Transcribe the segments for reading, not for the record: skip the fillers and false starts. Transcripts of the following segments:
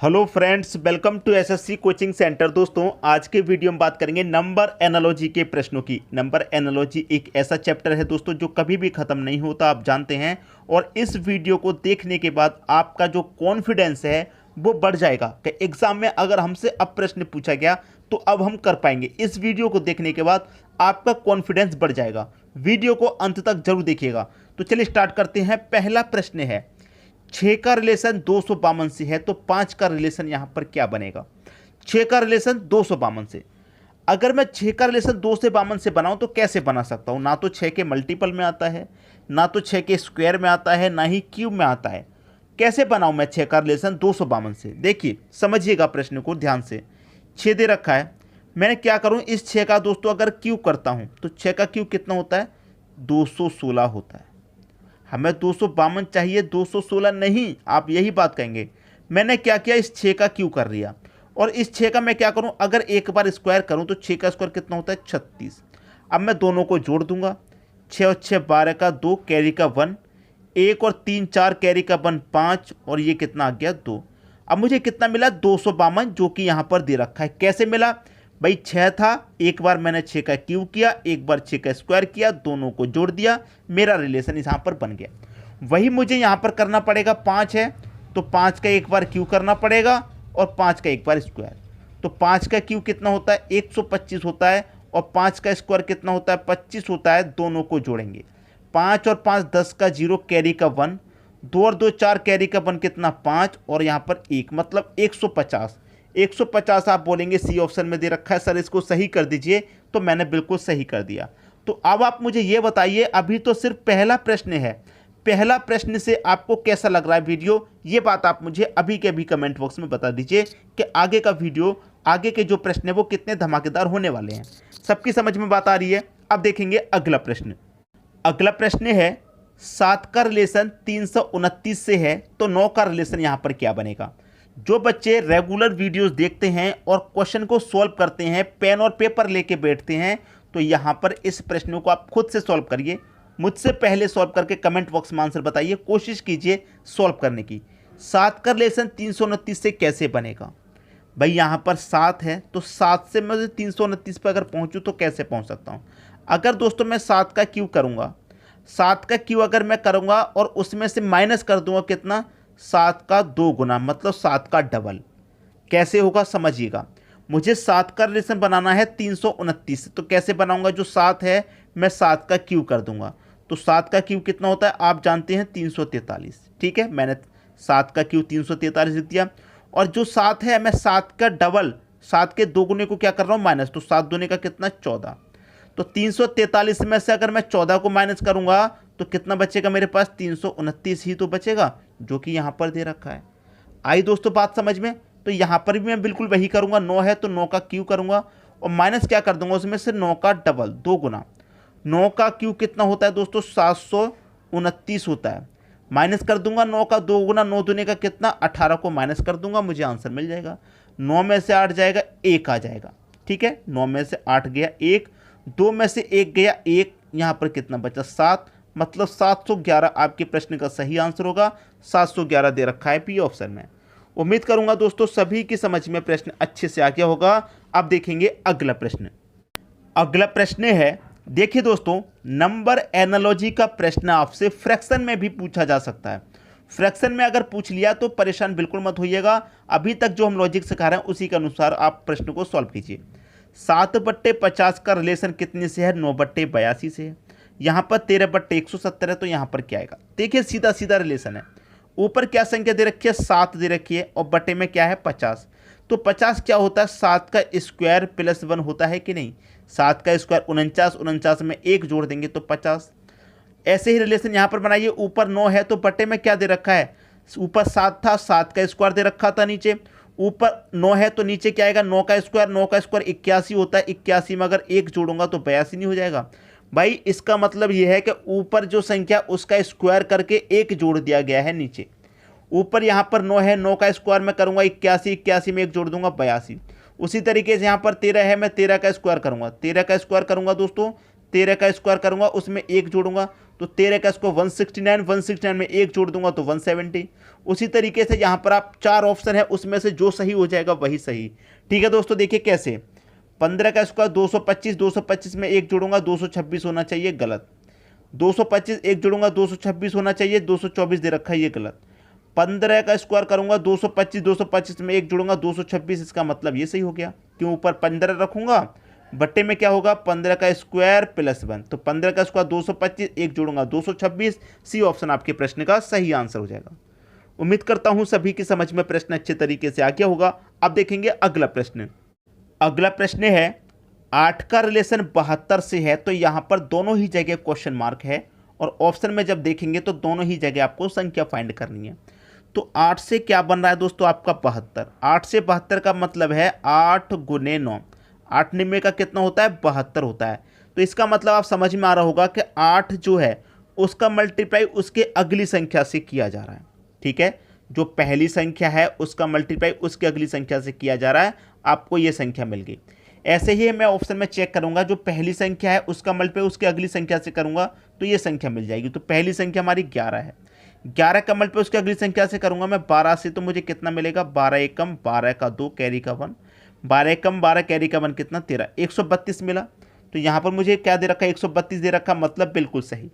Hello friends, welcome to SSC coaching centre. दोस्तों, आज के वीडियो में बात करेंगे नंबर एनालॉजी के प्रश्नों की। नंबर एनालॉजी एक ऐसा चैप्टर है दोस्तों जो कभी भी ख़त्म नहीं होता, आप जानते हैं। और इस वीडियो को देखने के बाद आपका जो कॉन्फिडेंस है वो बढ़ जाएगा कि एग्ज़ाम में अगर हमसे अब प्रश्न पूछा गया तो अब हम कर पाएंगे। इस वीडियो को देखने के बाद आपका कॉन्फिडेंस बढ़ जाएगा। वीडियो को अंत तक जरूर देखिएगा। तो चलिए स्टार्ट करते हैं। पहला प्रश्न है, 6 का रिलेशन 252 से है तो 5 का रिलेशन यहां पर क्या बनेगा। 6 का रिलेशन 252 से, अगर मैं 6 का रिलेशन 252 से बनाऊं तो कैसे बना सकता हूं। ना तो 6 के मल्टीपल में आता है, ना तो 6 के स्क्वायर में आता है, ना ही क्यूब में आता है। कैसे बनाऊं मैं 6 का रिलेशन 252 से। देखिए, समझिएगा प्रश्न को ध्यान से। 6 दे रखा है, मैंने क्या करूं, इस 6 का दोस्तों अगर क्यूब करता हूं तो 6 का क्यूब कितना होता है, 216 होता है। हमें 252 चाहिए, 216 नहीं। आप यही बात कहेंगे। मैंने क्या किया, इस 6 का क्यू कर लिया। और इस 6 का मैं क्या करूं, अगर एक बार स्क्वायर करूं तो 6 का स्क्वायर कितना होता है, 36। अब मैं दोनों को जोड़ दूंगा। 6 और 6 12 का 2, कैरी का 1, 1 और 3 4, कैरी का 1 5, और ये कितना आ गया 2। अब मुझे कितना मिला, 252, जो कि यहाँ पर दे रखा है। कैसे मिला भाई, 6 था, एक बार मैंने 6 का क्यूब किया, एक बार 6 का स्क्वायर किया, दोनों को जोड़ दिया, मेरा रिलेशन यहाँ पर बन गया। वही मुझे यहाँ पर करना पड़ेगा। 5 है तो 5 का एक बार क्यूब करना पड़ेगा और 5 का एक बार स्क्वायर। तो 5 का क्यूब कितना होता है, 125 होता है, और 5 का स्क्वायर कितना होता है, 25 होता है। दोनों को जोड़ेंगे, 5 और 5 10 का 0, कैरी का 1, 2 और 2 4, कैरी का 1 कितना 5, और यहाँ पर 1, मतलब 150। 150 आप बोलेंगे सी ऑप्शन में दे रखा है सर, इसको सही कर दीजिए। तो मैंने बिल्कुल सही कर दिया। तो अब आप मुझे ये बताइए, अभी तो सिर्फ पहला प्रश्न है, पहला प्रश्न से आपको कैसा लग रहा है वीडियो, ये बात आप मुझे अभी के अभी कमेंट बॉक्स में बता दीजिए कि आगे का वीडियो, आगे के जो प्रश्न है वो कितने धमाकेदार होने वाले हैं। सबकी समझ में बात आ रही है। अब देखेंगे अगला प्रश्न। अगला प्रश्न है, 7 का रिलेशन 329 से है तो 9 का रिलेशन यहाँ पर क्या बनेगा। जो बच्चे रेगुलर वीडियोस देखते हैं और क्वेश्चन को सॉल्व करते हैं, पेन और पेपर लेके बैठते हैं, तो यहाँ पर इस प्रश्न को आप खुद से सॉल्व करिए। मुझसे पहले सॉल्व करके कमेंट बॉक्स में आंसर बताइए, कोशिश कीजिए सॉल्व करने की। 7 का रिलेशन 329 से कैसे बनेगा। भाई यहाँ पर 7 है तो 7 से मैं 329 पर अगर पहुँचूँ तो कैसे पहुँच सकता हूँ। अगर दोस्तों मैं 7 का क्यू करूँगा, 7 का क्यू अगर मैं करूँगा और उसमें से माइनस कर दूँगा कितना, 7 का 2 गुना, मतलब 7 का डबल। कैसे होगा समझिएगा। मुझे 7 का रिलेशन बनाना है 329 से, तो कैसे बनाऊंगा, जो 7 है मैं 7 का क्यूब कर दूंगा। तो 7 का क्यूब कितना होता है, आप जानते हैं 343। ठीक है, मैंने 7 का क्यूब 343 लिख दिया। और जो 7 है मैं 7 का डबल, 7 के 2 गुने को क्या कर रहा हूँ, माइनस। तो 7 दूने का कितना, 14। तो 343 में से अगर मैं 14 को माइनस करूंगा तो कितना बचेगा मेरे पास, 329 ही तो बचेगा, जो कि यहाँ पर दे रखा है। आई दोस्तों बात समझ में। तो यहाँ पर भी मैं बिल्कुल वही करूँगा। 9 है तो 9 का क्यू करूँगा और माइनस क्या कर दूंगा, उसमें से 9 का डबल, 2 गुना। 9 का क्यू कितना होता है दोस्तों, 729 होता है। माइनस कर दूंगा 9 का 2 गुना, 9 दूने का कितना, 18 को माइनस कर दूंगा, मुझे आंसर मिल जाएगा। 9 में से 8 जाएगा, 1 आ जाएगा। ठीक है, 9 में से 8 गया 1, 2 में से 1 गया 1, यहाँ पर कितना बचा 7, मतलब 711 आपके प्रश्न का सही आंसर होगा। 711 दे रखा है पी ऑप्शन में। उम्मीद करूंगा दोस्तों सभी की समझ में प्रश्न अच्छे से आ गया होगा। अब देखेंगे अगला प्रश्न। अगला प्रश्न है, देखिए दोस्तों, नंबर एनालॉजी का प्रश्न आपसे फ्रैक्शन में भी पूछा जा सकता है। फ्रैक्शन में अगर पूछ लिया तो परेशान बिल्कुल मत होइएगा। अभी तक जो हम लॉजिक सिखा रहे हैं उसी के अनुसार आप प्रश्न को सॉल्व कीजिए। 7/50 का रिलेशन कितने से है, 9/82 से है। यहाँ पर 13/170 है, तो यहाँ पर क्या आएगा। देखिए सीधा सीधा रिलेशन है। ऊपर क्या संख्या दे रखी है, 7 दे रखी है, और बटे में क्या है 50। तो 50 क्या होता है, 7 का स्क्वायर प्लस 1 होता है कि नहीं। 7 का स्क्वायर 49, 49 में 1 जोड़ देंगे तो 50। ऐसे ही रिलेशन यहाँ पर बनाइए। ऊपर 9 है तो बटे में क्या दे रखा है, ऊपर 7 था, 7 का स्क्वायर दे रखा था नीचे। ऊपर 9 है तो नीचे क्या आएगा, 9 का स्क्वायर, 9 का स्क्वायर 81 होता है। 81 में अगर 1 जोड़ूंगा तो 82 नहीं हो जाएगा। भाई इसका मतलब यह है कि ऊपर जो संख्या उसका स्क्वायर करके 1 जोड़ दिया गया है नीचे। ऊपर यहाँ पर 9 है, 9 का स्क्वायर मैं करूँगा 81, 81 में 1 जोड़ दूंगा 82। उसी तरीके से यहाँ पर 13 है, मैं 13 का स्क्वायर करूँगा, 13 का स्क्वायर करूँगा दोस्तों 13 का स्क्वायर करूंगा उसमें 1 जोड़ूंगा तो 13 का स्क्वायर 169, 169 में 1 जोड़ दूंगा तो 170। उसी तरीके से यहाँ पर आप 4 ऑप्शन है उसमें से जो सही हो जाएगा वही सही। ठीक है दोस्तों, देखिए कैसे। 15 का स्क्वायर 225, 225 में 1 जोड़ूंगा 226 होना चाहिए, गलत। 225 1 जोड़ूंगा 226 होना चाहिए, 224 दे रखा है, ये गलत। 15 का स्क्वायर करूंगा 225, 225 में 1 जोड़ूंगा 226, इसका मतलब ये सही हो गया। क्यों, ऊपर 15 रखूंगा, बट्टे में क्या होगा 15 का स्क्वायर प्लस 1, तो 15 का स्क्वायर 225, 1 जोड़ूंगा 226। सी ऑप्शन आपके प्रश्न का सही आंसर हो जाएगा। उम्मीद करता हूं सभी की समझ में प्रश्न अच्छे तरीके से आ गया होगा। अब देखेंगे अगला प्रश्न। अगला प्रश्न है 8 का रिलेशन 72 से है, तो यहां पर दोनों ही जगह क्वेश्चन मार्क है और ऑप्शन में जब देखेंगे तो दोनों ही जगह आपको संख्या फाइंड करनी है। तो 8 से क्या बन रहा है दोस्तों आपका 72। 8 से 72 का मतलब है 8 गुने 9, 8 निम्मे का कितना होता है 72 होता है। तो इसका मतलब आप समझ में आ रहा होगा कि 8 जो है उसका मल्टीप्लाई उसके अगली संख्या से किया जा रहा है। ठीक है, जो पहली संख्या है उसका मल्टीप्लाई उसकी अगली संख्या से किया जा रहा है, आपको ये संख्या मिल गई। ऐसे ही मैं ऑप्शन में चेक करूंगा, जो पहली संख्या है उसका मल्टीप्लाई उसकी अगली संख्या से करूंगा तो ये संख्या मिल जाएगी। तो पहली संख्या हमारी 11 है, 11 का मल्टीप्लाई उसकी अगली संख्या से करूंगा मैं 12 से, तो मुझे कितना मिलेगा 12 एकम 12 का 2 कैरी का 1, 12 एकम 12 कैरी का 1 कितना 13, 132 मिला। तो यहाँ पर मुझे क्या दे रखा है 132 दे रखा, मतलब बिल्कुल सही।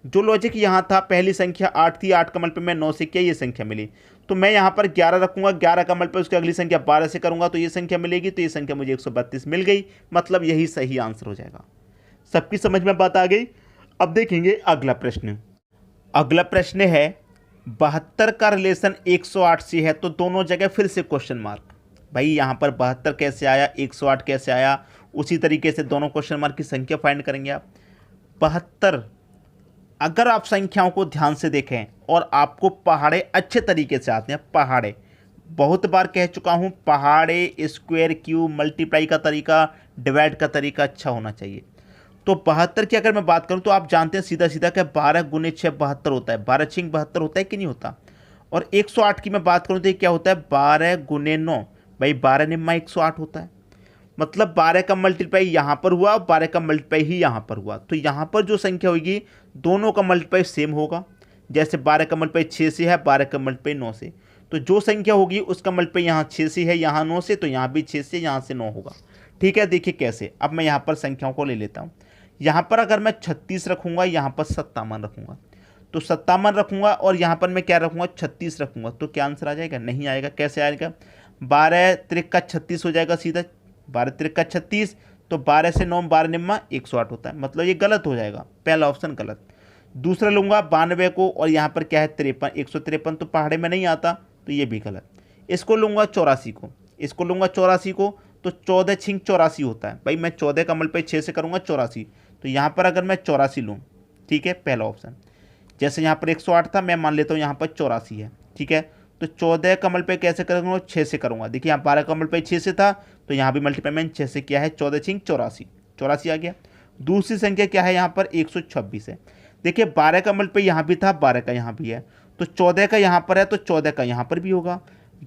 जो लॉजिक यहाँ था, पहली संख्या 8 थी, 8 का मल्टीप्लाई मैं 9 से किया, ये संख्या मिली। तो मैं यहाँ पर 11 रखूंगा, 11 का मल्टीप्लाई उसकी अगली संख्या 12 से करूंगा तो ये संख्या मिलेगी, तो ये संख्या मुझे 132 मिल गई, मतलब यही सही आंसर हो जाएगा। सबकी समझ में बात आ गई। अब देखेंगे अगला प्रश्न। अगला प्रश्न है 72 का रिलेशन 108 से है, तो दोनों जगह फिर से क्वेश्चन मार्क। भाई यहाँ पर 72 कैसे आया, 108 कैसे आया, उसी तरीके से दोनों क्वेश्चन मार्क की संख्या फाइंड करेंगे आप। 72, अगर आप संख्याओं को ध्यान से देखें और आपको पहाड़े अच्छे तरीके से आते हैं, पहाड़े बहुत बार कह चुका हूँ, पहाड़े स्क्वायर क्यूब मल्टीप्लाई का तरीका, डिवाइड का तरीका अच्छा होना चाहिए। तो 72 की अगर मैं बात करूं तो आप जानते हैं सीधा सीधा कि 12 गुने 6 72 होता है, 12 6 72 होता है कि नहीं होता। और 108 की मैं बात करूं तो ये क्या होता है 12 गुने 9, भाई 12 निम्मा 108 होता है। मतलब 12 का मल्टीप्लाई यहाँ पर हुआ और 12 का मल्टीप्लाई ही यहाँ पर हुआ, तो यहाँ पर जो संख्या होगी दोनों का मल्टीप्लाई सेम होगा। जैसे 12 का मल्टीप्लाई 6 से है, 12 का मल्टीप्लाई 9 से, तो जो संख्या होगी उसका मल्टीप्लाई यहाँ 6 से है, यहाँ 9 से, तो यहाँ भी 6 से, यहाँ से 9 होगा। ठीक है, देखिए कैसे। अब मैं यहाँ पर संख्याओं को ले लेता हूँ। यहाँ पर अगर मैं 36 रखूँगा, यहाँ पर 57 रखूँगा, तो 57 रखूँगा और यहाँ पर मैं क्या रखूँगा 36 रखूँगा, तो क्या आंसर आ जाएगा, नहीं आएगा। कैसे आएगा, 12 त्रिक का 36 हो जाएगा सीधा, 12 त्रिक का 36, तो 12 से 9 12 निम्मा 108 होता है, मतलब ये गलत हो जाएगा, पहला ऑप्शन गलत। दूसरा लूँगा 92 को और यहाँ पर क्या है 53, 153 तो पहाड़े में नहीं आता, तो ये भी गलत। इसको लूँगा 84 को, इसको लूँगा 84 को, तो 14 छिंग 84 होता है। भाई मैं 14 का मल्टीप्लाई 6 से करूँगा 84, तो यहाँ पर अगर मैं 84 लूँ, ठीक है, पहला ऑप्शन। जैसे यहाँ पर 108 था, मैं मान लेता हूँ यहाँ पर 84 है, ठीक है। तो 14 का मल्टीप्लाई कैसे करूँगा 6 से करूँगा। देखिए यहाँ 12 का मल्टीप्लाई 6 से था, तो यहाँ भी मल्टीप्लाई मैंने 6 से किया है, 14 छिंग 84, 84 आ गया। दूसरी संख्या क्या है यहाँ पर 126 है। देखिए 12 का मल्टीप्लाई यहाँ भी था, 12 का यहाँ भी है, तो 14 का यहाँ पर है तो 14 का यहाँ पर भी होगा।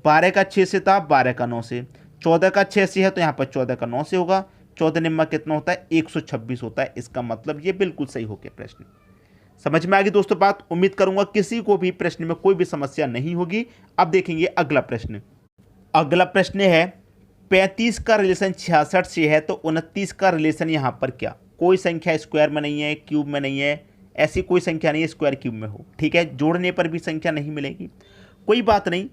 12 का 6 से था, 12 का 9 से, 14 का 6 से है तो यहाँ पर 14 का 9 से होगा। 14 निम्मा कितना होता है 126 होता है। इसका मतलब ये बिल्कुल सही हो गया प्रश्न। समझ में आ गई दोस्तों बात। उम्मीद करूंगा किसी को भी प्रश्न में कोई भी समस्या नहीं होगी। अब देखेंगे अगला प्रश्न। अगला प्रश्न है 35 का रिलेशन 66 से है, तो 29 का रिलेशन यहाँ पर क्या। कोई संख्या स्क्वायर में नहीं है, क्यूब में नहीं है, ऐसी कोई संख्या नहीं है स्क्वायर क्यूब में हो, ठीक है। जोड़ने पर भी संख्या नहीं मिलेगी, कोई बात नहीं।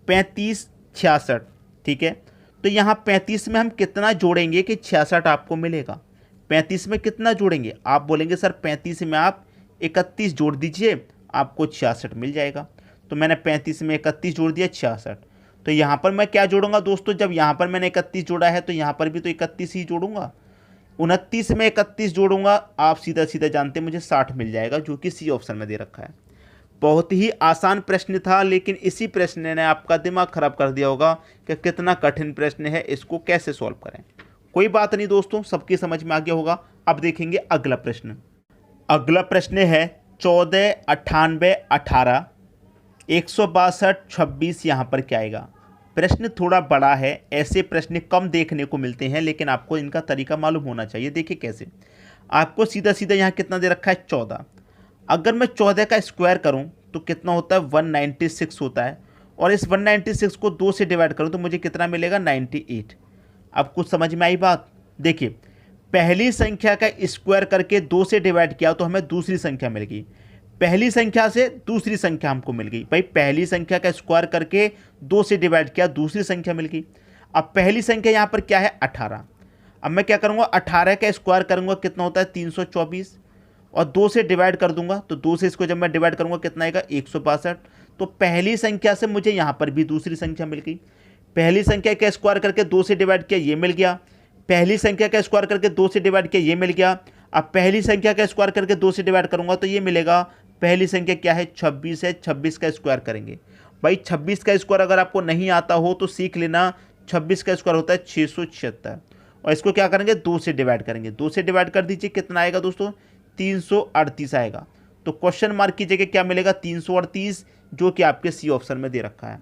35 66, ठीक है। तो यहाँ 35 में हम कितना जोड़ेंगे कि 66 आपको मिलेगा। 35 में कितना जोड़ेंगे, आप बोलेंगे सर 35 में आप 31 जोड़ दीजिए, आपको 66 मिल जाएगा। तो मैंने 35 में 31 जोड़ दिया 66। तो यहाँ पर मैं क्या जोड़ूंगा दोस्तों, जब यहाँ पर मैंने 31 जोड़ा है तो यहाँ पर भी तो 31 ही जोड़ूंगा। 29 में 31 जोड़ूंगा, आप सीधा सीधा जानते मुझे 60 मिल जाएगा, जो कि सी ऑप्शन में दे रखा है। बहुत ही आसान प्रश्न था, लेकिन इसी प्रश्न ने आपका दिमाग खराब कर दिया होगा कि कितना कठिन प्रश्न है, इसको कैसे सॉल्व करें। कोई बात नहीं दोस्तों, सबकी समझ में आ गया होगा। अब देखेंगे अगला प्रश्न। अगला प्रश्न है 14 98 18 162 26, यहाँ पर क्या आएगा। प्रश्न थोड़ा बड़ा है, ऐसे प्रश्न कम देखने को मिलते हैं, लेकिन आपको इनका तरीका मालूम होना चाहिए। देखिए कैसे। आपको सीधा सीधा यहाँ कितना दे रखा है 14। अगर मैं 14 का स्क्वायर करूँ तो कितना होता है 196 होता है, और इस 196 को 2 से डिवाइड करूँ तो मुझे कितना मिलेगा 98। अब कुछ समझ में आई बात? देखिए, पहली संख्या का स्क्वायर करके 2 से डिवाइड किया तो हमें दूसरी संख्या मिल गई, पहली संख्या से दूसरी संख्या हमको मिल गई। भाई पहली संख्या का स्क्वायर करके 2 से डिवाइड किया, दूसरी संख्या मिल गई। अब पहली संख्या यहाँ पर क्या है 18। अब मैं क्या करूँगा 18 का स्क्वायर करूँगा कितना होता है 324, और 2 से डिवाइड कर दूंगा तो 2 से इसको जब मैं डिवाइड करूँगा कितना आएगा 162। तो पहली संख्या से मुझे यहाँ पर भी दूसरी संख्या मिल गई। पहली संख्या का स्क्वायर करके 2 से डिवाइड किया, ये मिल गया। पहली संख्या का स्क्वायर करके 2 से डिवाइड किया, ये मिल गया। अब पहली संख्या का स्क्वायर करके 2 से डिवाइड करूँगा तो ये मिलेगा। पहली संख्या क्या है 26 है, 26 का स्क्वायर करेंगे। भाई 26 का स्क्वायर अगर आपको नहीं आता हो तो सीख लेना, 26 का स्क्वायर होता है 676, और इसको क्या करेंगे 2 से डिवाइड करेंगे। 2 से डिवाइड कर दीजिए, कितना आएगा दोस्तों 338 आएगा। तो क्वेश्चन मार्क की जगह क्या मिलेगा 338, जो कि आपके सी ऑप्शन में दे रखा है।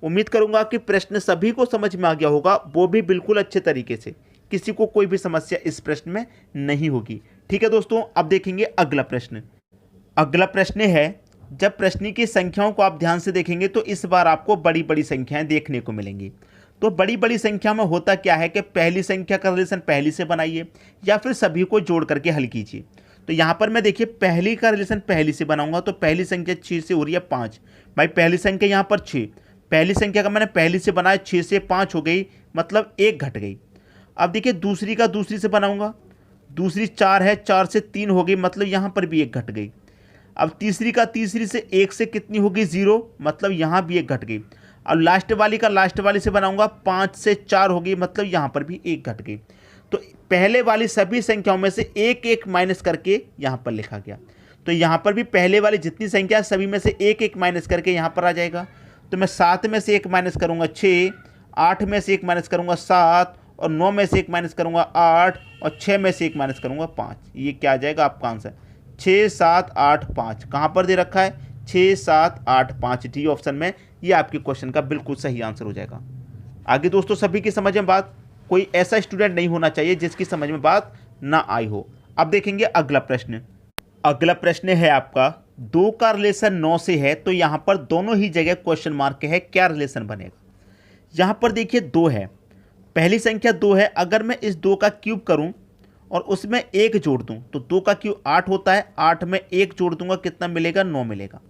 उम्मीद करूंगा कि प्रश्न सभी को समझ में आ गया होगा, वो भी बिल्कुल अच्छे तरीके से, किसी को कोई भी समस्या इस प्रश्न में नहीं होगी। ठीक है दोस्तों, अब देखेंगे अगला प्रश्न। अगला प्रश्न है, जब प्रश्न की संख्याओं को आप ध्यान से देखेंगे तो इस बार आपको बड़ी बड़ी संख्याएं देखने को मिलेंगी। तो बड़ी बड़ी संख्या में होता क्या है कि पहली संख्या का रिलेशन पहली से बनाइए या फिर सभी को जोड़ करके हल कीजिए। तो यहाँ पर मैं देखिए पहली का रिलेशन पहली से बनाऊंगा, तो पहली संख्या 6 से हो रही है 5। भाई पहली संख्या यहाँ पर 6, पहली संख्या का मैंने पहली से बनाया, 6 से 5 हो गई, मतलब 1 घट गई। अब देखिए दूसरी का दूसरी से बनाऊंगा, दूसरी 4 है, 4 से 3 हो गई, मतलब यहाँ पर भी 1 घट गई। अब तीसरी का तीसरी से 1 से कितनी होगी 0, मतलब यहाँ भी 1 घट गई। अब लास्ट वाली का लास्ट वाली से बनाऊंगा, 5 से 4 होगी, मतलब यहाँ पर भी 1 घट गई। तो पहले वाली सभी संख्याओं में से 1 माइनस करके यहाँ पर लिखा गया। तो यहाँ पर भी पहले वाली जितनी संख्या सभी में से 1 माइनस करके यहाँ पर आ जाएगा। तो मैं 7 में से 1 माइनस करूँगा 6, 8 में से 1 माइनस करूँगा 7, और 9 में से 1 माइनस करूँगा 8, और 6 में से 1 माइनस करूँगा 5। ये क्या आ जाएगा आपका आंसर 6, 7, 8, 5। कहाँ पर दे रखा है 6, 7, 8, 5, डी ऑप्शन में। ये आपके क्वेश्चन का बिल्कुल सही आंसर हो जाएगा। आगे दोस्तों सभी की समझ में बात, कोई ऐसा स्टूडेंट नहीं होना चाहिए जिसकी समझ में बात ना आई हो। अब देखेंगे अगला प्रश्न। अगला प्रश्न है आपका 2 का रिलेशन 9 से है, तो यहाँ पर दोनों ही जगह क्वेश्चन मार्क है, क्या रिलेशन बनेगा। यहाँ पर देखिए 2 है, पहली संख्या 2 है, अगर मैं इस 2 का क्यूब करूँ और उसमें 1 जोड़ दूँ तो 2 का क्यूब 8 होता है, 8 में 1 जोड़ दूंगा कितना मिलेगा 9 मिलेगा।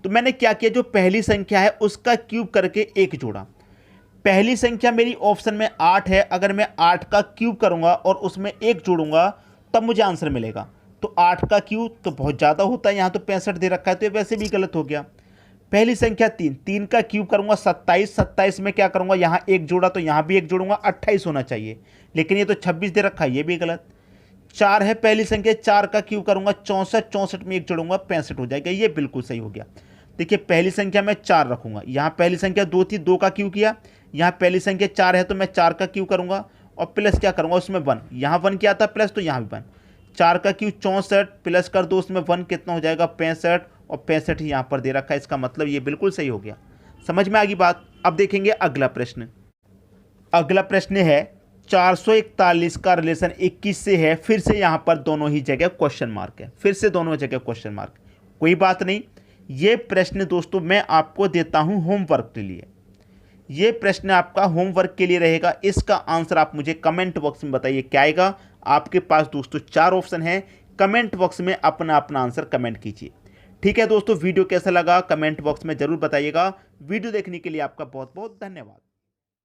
तो मैंने क्या किया, जो पहली संख्या है उसका क्यूब करके 1 जोड़ा। पहली संख्या मेरी ऑप्शन में 8 है, अगर मैं 8 का क्यूब करूंगा और उसमें 1 जोड़ूंगा तब मुझे आंसर मिलेगा। तो 8 का क्यूब तो बहुत ज़्यादा होता है, यहाँ तो 65 दे रखा है, तो ये वैसे भी गलत हो गया। पहली संख्या 3, 3 का क्यूब करूंगा 27, 27 में क्या करूंगा यहाँ 1 जोड़ा तो यहाँ भी 1 जोड़ूंगा, 28 होना चाहिए, लेकिन ये तो 26 दे रखा है, ये भी गलत। 4 है पहली संख्या, 4 का क्यूब करूंगा 64, 64 में 1 जोड़ूंगा 65 हो जाएगा, ये बिल्कुल सही हो गया। देखिए पहली संख्या में 4 रखूंगा, यहाँ पहली संख्या 2 थी, 2 का क्यूब किया, यहाँ पहली संख्या 4 है तो मैं 4 का क्यूब करूंगा और प्लस क्या करूंगा उसमें 1, यहाँ 1 क्या आता है प्लस, तो यहाँ भी 1। 4 का क्यूब 64 प्लस कर दो उसमें 1, कितना हो जाएगा 65, और 65 ही यहाँ पर दे रखा है, इसका मतलब ये बिल्कुल सही हो गया। समझ में आ गई बात। अब देखेंगे अगला प्रश्न। अगला प्रश्न है 441 का रिलेशन 21 से है, फिर से यहाँ पर दोनों ही जगह क्वेश्चन मार्क है, फिर से दोनों जगह क्वेश्चन मार्क। कोई बात नहीं, ये प्रश्न दोस्तों मैं आपको देता हूँ होमवर्क के लिए, ये प्रश्न आपका होमवर्क के लिए रहेगा। इसका आंसर आप मुझे कमेंट बॉक्स में बताइए क्या आएगा। आपके पास दोस्तों 4 ऑप्शन हैं, कमेंट बॉक्स में अपना अपना आंसर कमेंट कीजिए। ठीक है दोस्तों, वीडियो कैसा लगा कमेंट बॉक्स में ज़रूर बताइएगा। वीडियो देखने के लिए आपका बहुत बहुत धन्यवाद।